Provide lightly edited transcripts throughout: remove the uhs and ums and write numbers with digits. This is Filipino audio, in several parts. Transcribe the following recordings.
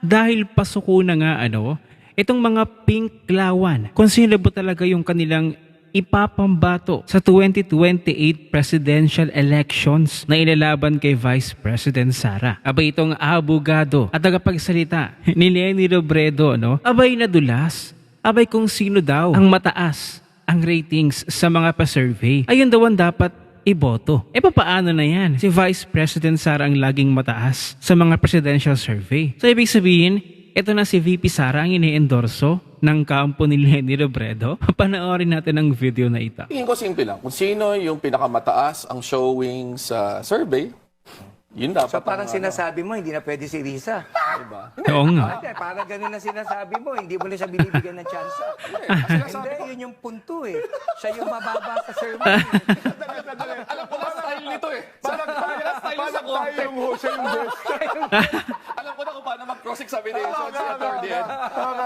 Dahil pasuko na nga itong mga pink lawan kung sino ba talaga yung kanilang ipapambato sa 2028 presidential elections na ilalaban kay Vice President Sara. Abay itong abogado at tagapagsalita ni Leni Robredo, abay nadulas. Abay kung sino daw ang mataas ang ratings sa mga pa-survey. Ayun daw ang dapat iboto. Papaano na yan? Si Vice President Sara ang laging mataas sa mga presidential survey. So ibig sabihin, ito na si VP Sara ang ini-endorso ng kampo ni Leni Robredo. Panoorin natin ang video na ito. Tingin ko simple lang. Kung sino yung pinakamataas ang showing sa survey, yun dapat. So parang sinasabi mo, hindi na pwede si Risa. Diba? Oo nga. Hindi, parang ganun na sinasabi mo, hindi mo na siya binibigyan ng chance. Hindi, yun yung punto eh. Siya yung mababa sa survey. Alam ko na style nito eh. Parang tayo yung host yung best. Alam ko na kung paano mag-cross-examination si attorney Ed.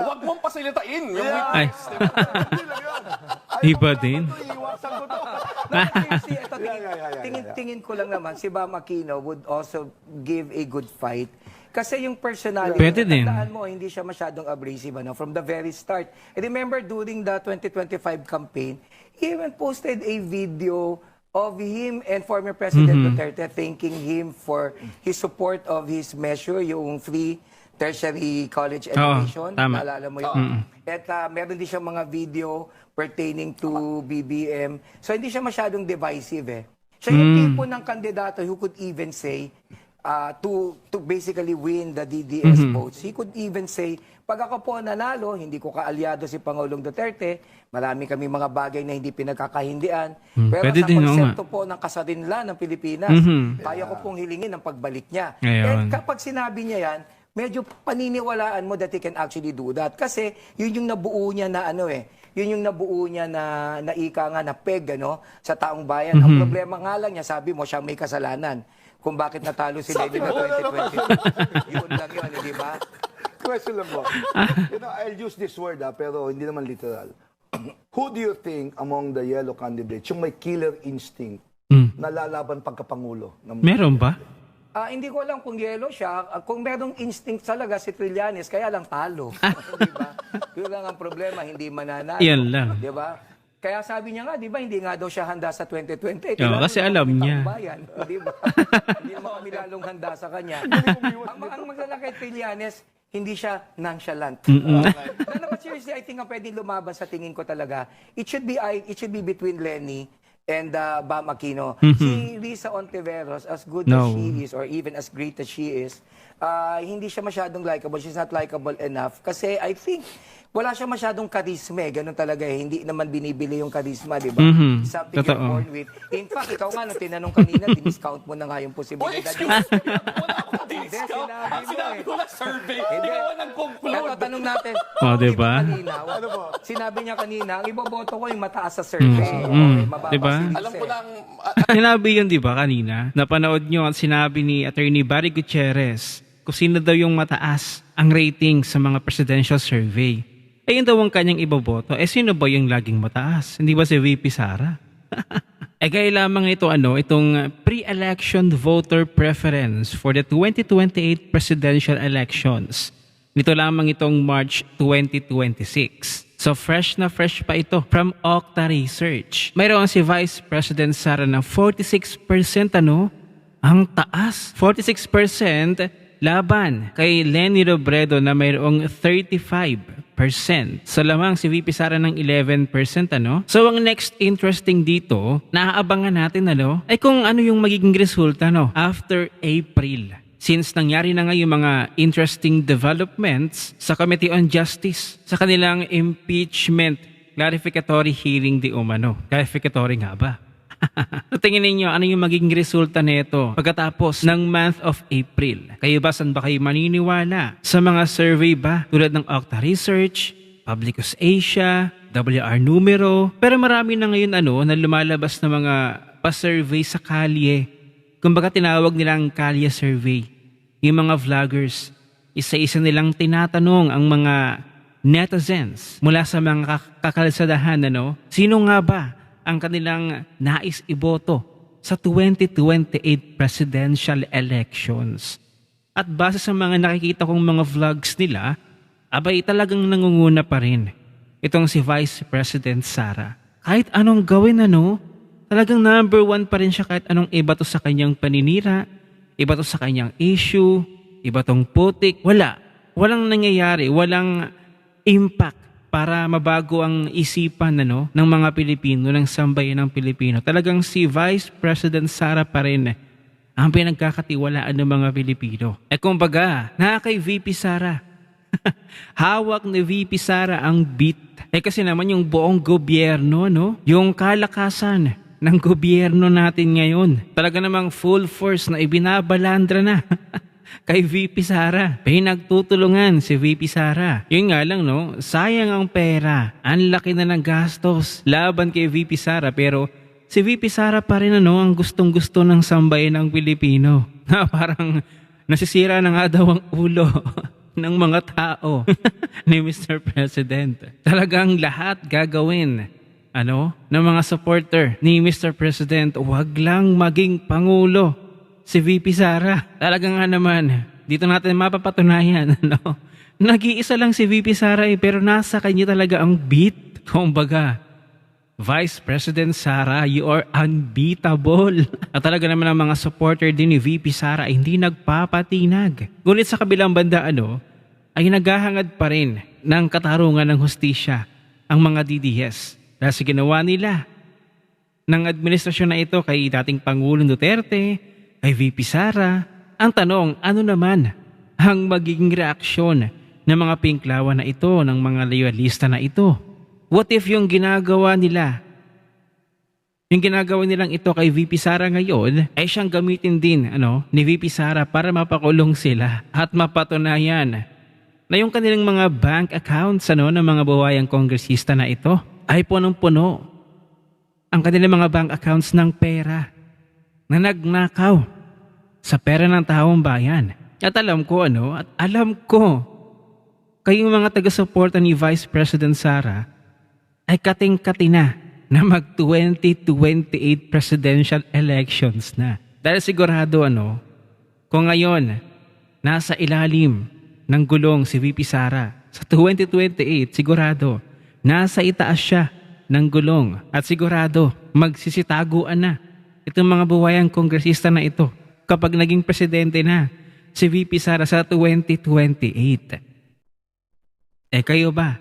Huwag mong pasilitain yung Ay, witness. iba din. Iwasan ko to. See, ito, tingin ko lang naman, si Bam Aquino would also give a good fight. Kasi yung personality, Pwede din. tandaan mo, hindi siya masyadong abrasive from the very start. I remember during the 2025 campaign, he even posted a video of him and former President Duterte thanking him for his support of his measure, yung free tertiary college education. tama. Naalala mo yun? At meron din siya mga video pertaining to BBM. So hindi siya masyadong divisive eh. Siya yung tipo ng kandidato who could even say, to basically win the DDS votes, he could even say, pag ako po nanalo, hindi ko kaalyado si Pangulong Duterte, marami kami mga bagay na hindi pinagkakahindian. Pero pwede sa din, oo konsepto po ng kasarinlan ng Pilipinas, kaya ko pong hilingin ang pagbalik niya. Ngayon. And kapag sinabi niya yan, medyo paniniwalaan mo that he can actually do that. Kasi yun yung nabuo niya na yun yung nabuo niya na ika nga na peg sa taong bayan. Ang problema nga lang niya, sabi mo, siya may kasalanan kung bakit natalo si Lenny na 2020. Yun lang yun, di ba? Question lang po. I'll use this word pero hindi naman literal. Who do you think among the yellow candidates yung may killer instinct na lalaban pagkapangulo? Meron ba? Hindi ko alam kung yellow siya. Kung merong instinct talaga si Trillanes, kaya lang talo. Diba? Yun lang ang problema, hindi mananalo. Yan lang. Diba? Kaya sabi niya nga, di ba, hindi nga daw siya handa sa 2020. Oo, kasi alam niya. Diba? Hindi naman kami lalong handa sa kanya. ang magdala kay Trillanes, hindi siya nonchalant. No, but seriously, I think ang pwedeng lumaban sa tingin ko talaga, it should be between Lenny and Bam Aquino. Si Risa Ontiveros, as good as she is, or even as great as she is, hindi siya masyadong likable. She's not likable enough. Kasi I think, wala siya masyadong karisma. Ganun talaga eh. Hindi naman binibili yung karisma, di ba? Something you're born with. In fact, ikaw nga, nung tinanong kanina, diniscount mo na nga yung posibilidad. Sinabi ko na survey. Hindi ko nag-conclude. Ito, tanong natin. Diba? Sinabi niya kanina, ang iboboto ko yung mataas sa survey. Mababa Diba? si Lise. Alam ko lang, Sinabi yun, di ba, kanina? Napanood nyo at sinabi ni Attorney Barry Gutierrez kung sino daw yung mataas ang rating sa mga presidential survey. Ayun daw ang kanyang iboboto. Sino ba yung laging mataas? Hindi ba si VP Sara? Gaya lamang ito, itong pre-election voter preference for the 2028 presidential elections. Nito lamang itong March 2026. So fresh na fresh pa ito from Okta Research. Mayroon si Vice President Sara ng 46%, Ang taas. 46% laban kay Leni Robredo na mayroong 35%. So lamang si VP Sara ng 11%, So ang next interesting dito, naaabangan natin ay kung ano yung magiging resulta after April. Since nangyari na nga yung mga interesting developments sa Committee on Justice sa kanilang impeachment clarificatory hearing di umano. Clarificatory nga ba? Tingin ninyo, ano yung magiging resulta nito pagkatapos ng month of April? Kayo ba, saan ba kayo maniniwala? Sa mga survey ba? Tulad ng Okta Research, Publicus Asia, WR Numero. Pero marami na ngayon na lumalabas na mga pa-survey sa kalye. Kumbaga tinawag nilang kalye survey. Yung mga vloggers, isa-isa nilang tinatanong ang mga netizens mula sa mga kakalsadahan, sino nga ba ang kanilang nais iboto sa 2028 presidential elections. At base sa mga nakikita kong mga vlogs nila, abay talagang nangunguna pa rin itong si Vice President Sara. Kahit anong gawin talagang number 1 pa rin siya kahit anong iba to sa kanyang paninira, iba to sa kanyang issue, iba tong putik. Walang nangyayari, walang impact para mabago ang isipan ng mga Pilipino, ng sambayan ng Pilipino. Talagang si Vice President Sara pa rin ang pinagkakatiwalaan ng mga Pilipino. Kumbaga, kay VP Sara. Hawak ni VP Sara ang beat. Kasi naman yung buong gobyerno, yung kalakasan ng gobyerno natin ngayon, talaga namang full force na ibinabalandra na kay VP Sara. Pinagtutulungan si VP Sara. Yun nga lang sayang ang pera. Ang laki na ng gastos laban kay VP Sara, pero si VP Sara pa rin ang gustong-gusto ng sambayan ng Pilipino. Na parang nasisira na nga daw ang ulo ng mga tao ni Mr. President. Talagang lahat gagawin ng mga supporter ni Mr. President. Huwag lang maging Pangulo si VP Sara. Talaga nga naman, dito natin mapapatunayan, nag-iisa lang si VP Sara pero nasa kanya talaga ang beat. Kumbaga, Vice President Sara, you are unbeatable. At talaga naman ang mga supporter din ni VP Sara ay hindi nagpapatinag. Ngunit sa kabilang banda ay naghahangad pa rin ng katarungan ng hustisya ang mga DDS. Dahil sa ginawa nila ng administrasyon na ito kay dating Pangulong Duterte, kay VP Sara, ang tanong, ano naman ang magiging reaksyon ng mga pinklawan na ito, ng mga loyalista na ito? What if yung ginagawa nilang ito kay VP Sara ngayon ay siyang gamitin din ni VP Sara para mapakulong sila at mapatunayan na yung kanilang mga bank accounts ng mga buhayang kongresista na ito ay punong-puno ang kanilang mga bank accounts ng pera na nagnakaw sa pera ng taong bayan. At alam ko kayong mga taga-suporta ni Vice President Sara ay kating-kati na mag-2028 presidential elections na. Dahil sigurado kung ngayon nasa ilalim ng gulong si VP Sara, sa 2028 sigurado nasa itaas siya ng gulong at sigurado magsisitaguan na itong mga buwayang kongresista na ito kapag naging presidente na si VP Sara sa 2028. Kayo ba?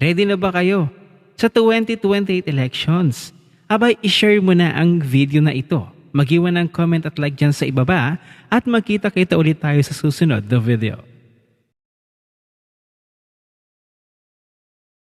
Ready na ba kayo sa 2028 elections? Abay, i-share mo na ang video na ito. Mag-iwan ng comment at like dyan sa ibaba at magkita-kita ulit tayo sa susunod na video.